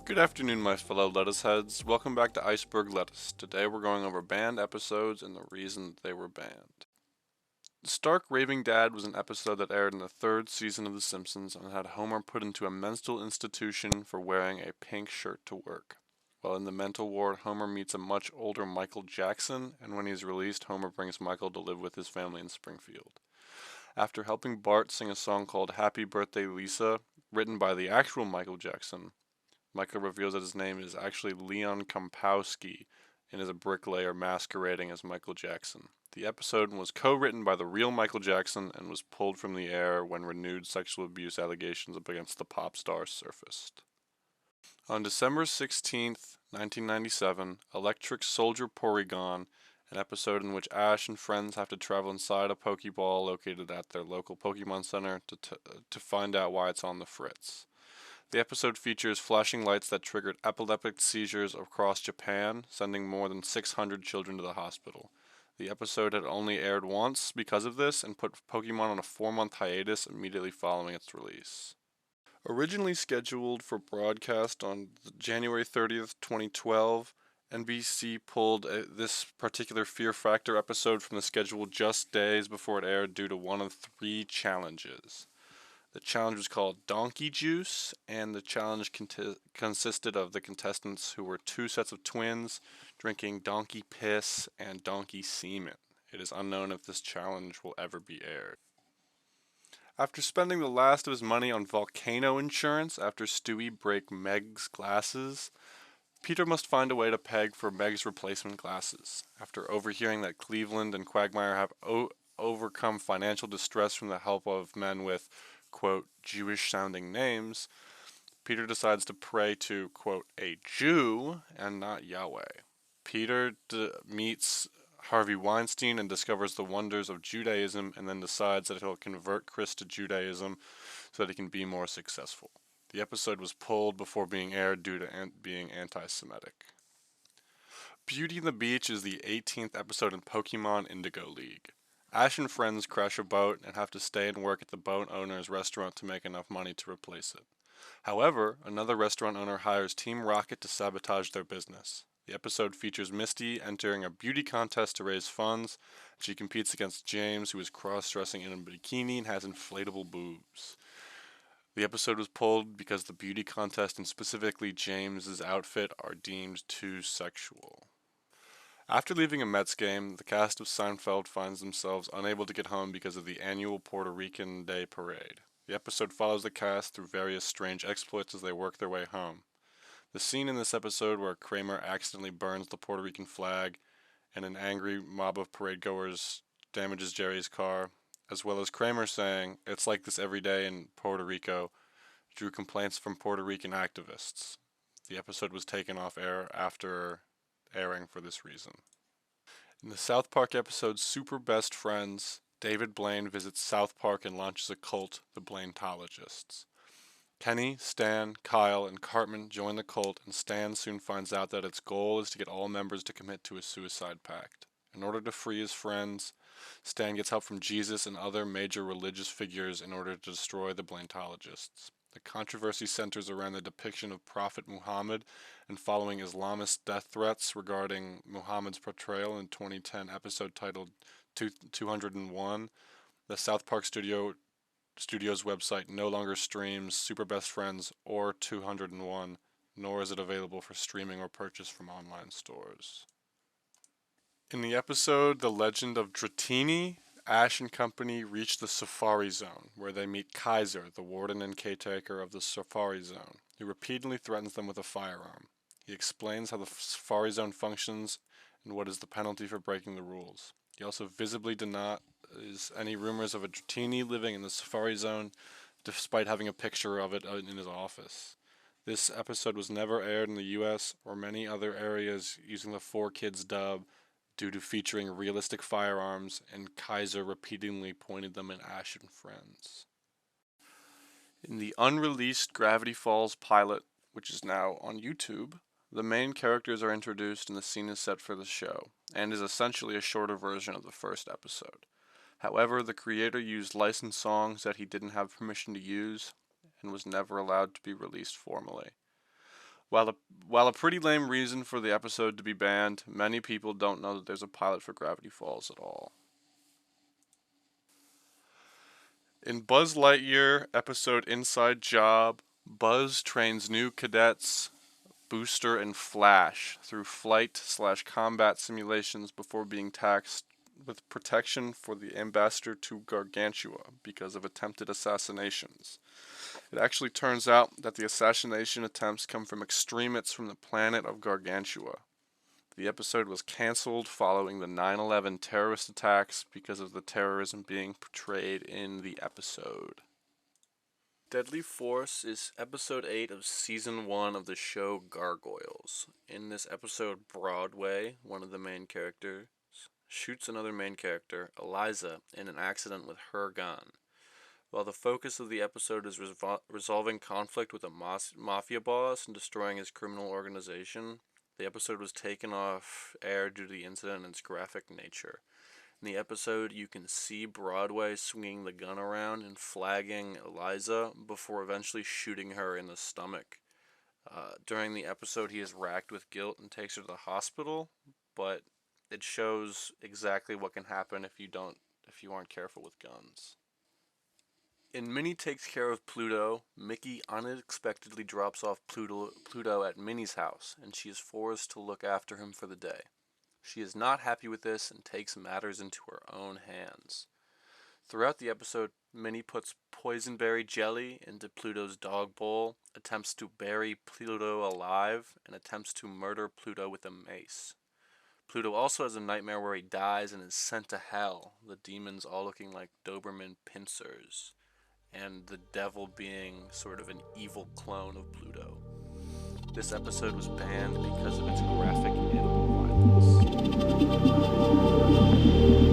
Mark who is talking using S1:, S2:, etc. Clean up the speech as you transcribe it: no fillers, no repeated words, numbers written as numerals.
S1: Good afternoon, my fellow lettuce heads. Welcome back to Iceberg Lettuce. Today we're going over banned episodes and the reason they were banned. Stark Raving Dad was an episode that aired in the third season of The Simpsons and had Homer put into a mental institution for wearing a pink shirt to work. While in the mental ward, Homer meets a much older Michael Jackson, and when he's released, Homer brings Michael to live with his family in Springfield. After helping Bart sing a song called Happy Birthday Lisa, written by the actual Michael Jackson, Michael reveals that his name is actually Leon Kompowski and is a bricklayer masquerading as Michael Jackson. The episode was co-written by the real Michael Jackson and was pulled from the air when renewed sexual abuse allegations against the pop star surfaced. On December 16th, 1997, Electric Soldier Porygon, an episode in which Ash and friends have to travel inside a Pokeball located at their local Pokemon Center to find out why it's on the fritz. The episode features flashing lights that triggered epileptic seizures across Japan, sending more than 600 children to the hospital. The episode had only aired once because of this and put Pokemon on a 4-month hiatus immediately following its release. Originally scheduled for broadcast on January 30th, 2012, NBC pulled this particular Fear Factor episode from the schedule just days before it aired due to one of 3 challenges. The challenge was called Donkey Juice, and the challenge consisted of the contestants who were 2 sets of twins drinking donkey piss and donkey semen. It is unknown if this challenge will ever be aired. After spending the last of his money on volcano insurance after Stewie breaks Meg's glasses, Peter must find a way to peg for Meg's replacement glasses. After overhearing that Cleveland and Quagmire have overcome financial distress from the help of men with, quote, Jewish-sounding names, Peter decides to pray to, quote, a Jew and not Yahweh. Peter meets Harvey Weinstein and discovers the wonders of Judaism and then decides that he'll convert Chris to Judaism so that he can be more successful. The episode was pulled before being aired due to being anti-Semitic. Beauty and the Beach is the 18th episode in Pokemon Indigo League. Ash and friends crash a boat and have to stay and work at the boat owner's restaurant to make enough money to replace it. However, another restaurant owner hires Team Rocket to sabotage their business. The episode features Misty entering a beauty contest to raise funds. She competes against James, who is cross-dressing in a bikini and has inflatable boobs. The episode was pulled because the beauty contest and specifically James's outfit are deemed too sexual. After leaving a Mets game, the cast of Seinfeld finds themselves unable to get home because of the annual Puerto Rican Day Parade. The episode follows the cast through various strange exploits as they work their way home. The scene in this episode where Kramer accidentally burns the Puerto Rican flag and an angry mob of parade goers damages Jerry's car, as well as Kramer saying, "It's like this every day in Puerto Rico," drew complaints from Puerto Rican activists. The episode was taken off air after airing for this reason. In the South Park episode Super Best Friends, David Blaine visits South Park and launches a cult, the Blaintologists. Kenny, Stan, Kyle, and Cartman join the cult, and Stan soon finds out that its goal is to get all members to commit to a suicide pact. In order to free his friends, Stan gets help from Jesus and other major religious figures in order to destroy the Blaintologists. The controversy centers around the depiction of Prophet Muhammad and following Islamist death threats regarding Muhammad's portrayal in 2010 episode titled 201. The South Park Studio's website no longer streams Super Best Friends or 201, nor is it available for streaming or purchase from online stores. In the episode The Legend of Dratini, Ash and company reach the Safari Zone, where they meet Kaiser, the warden and caretaker of the Safari Zone, who repeatedly threatens them with a firearm. He explains how the Safari Zone functions and what is the penalty for breaking the rules. He also visibly denies any rumors of a Dratini living in the Safari Zone, despite having a picture of it in his office. This episode was never aired in the US or many other areas using the 4Kids dub due to featuring realistic firearms, and Kaiser repeatedly pointed them at Ash and friends. In the unreleased Gravity Falls pilot, which is now on YouTube, the main characters are introduced and the scene is set for the show, and is essentially a shorter version of the first episode. However, the creator used licensed songs that he didn't have permission to use, and was never allowed to be released formally. While a, while a pretty lame reason for the episode to be banned, many people don't know that there's a pilot for Gravity Falls at all. In Buzz Lightyear episode Inside Job, Buzz trains new cadets Booster and Flash through flight/combat simulations before being tasked with protection for the ambassador to Gargantua because of attempted assassinations. It actually turns out that the assassination attempts come from extremists from the planet of Gargantua. The episode was cancelled following the 9/11 terrorist attacks because of the terrorism being portrayed in the episode. Deadly Force is episode 8 of season 1 of the show Gargoyles. In this episode, Broadway, one of the main characters, shoots another main character, Eliza, in an accident with her gun. While the focus of the episode is resolving conflict with a mafia boss and destroying his criminal organization, the episode was taken off air due to the incident and its graphic nature. In the episode, you can see Broadway swinging the gun around and flagging Eliza before eventually shooting her in the stomach. During the episode, he is racked with guilt and takes her to the hospital, but it shows exactly what can happen if you aren't careful with guns. In Minnie Takes Care of Pluto, Mickey unexpectedly drops off Pluto at Minnie's house, and she is forced to look after him for the day. She is not happy with this and takes matters into her own hands. Throughout the episode, Minnie puts poisonberry jelly into Pluto's dog bowl, attempts to bury Pluto alive, and attempts to murder Pluto with a mace. Pluto also has a nightmare where he dies and is sent to hell, the demons all looking like Doberman pincers, and the devil being sort of an evil clone of Pluto. This episode was banned because of its graphic animal violence.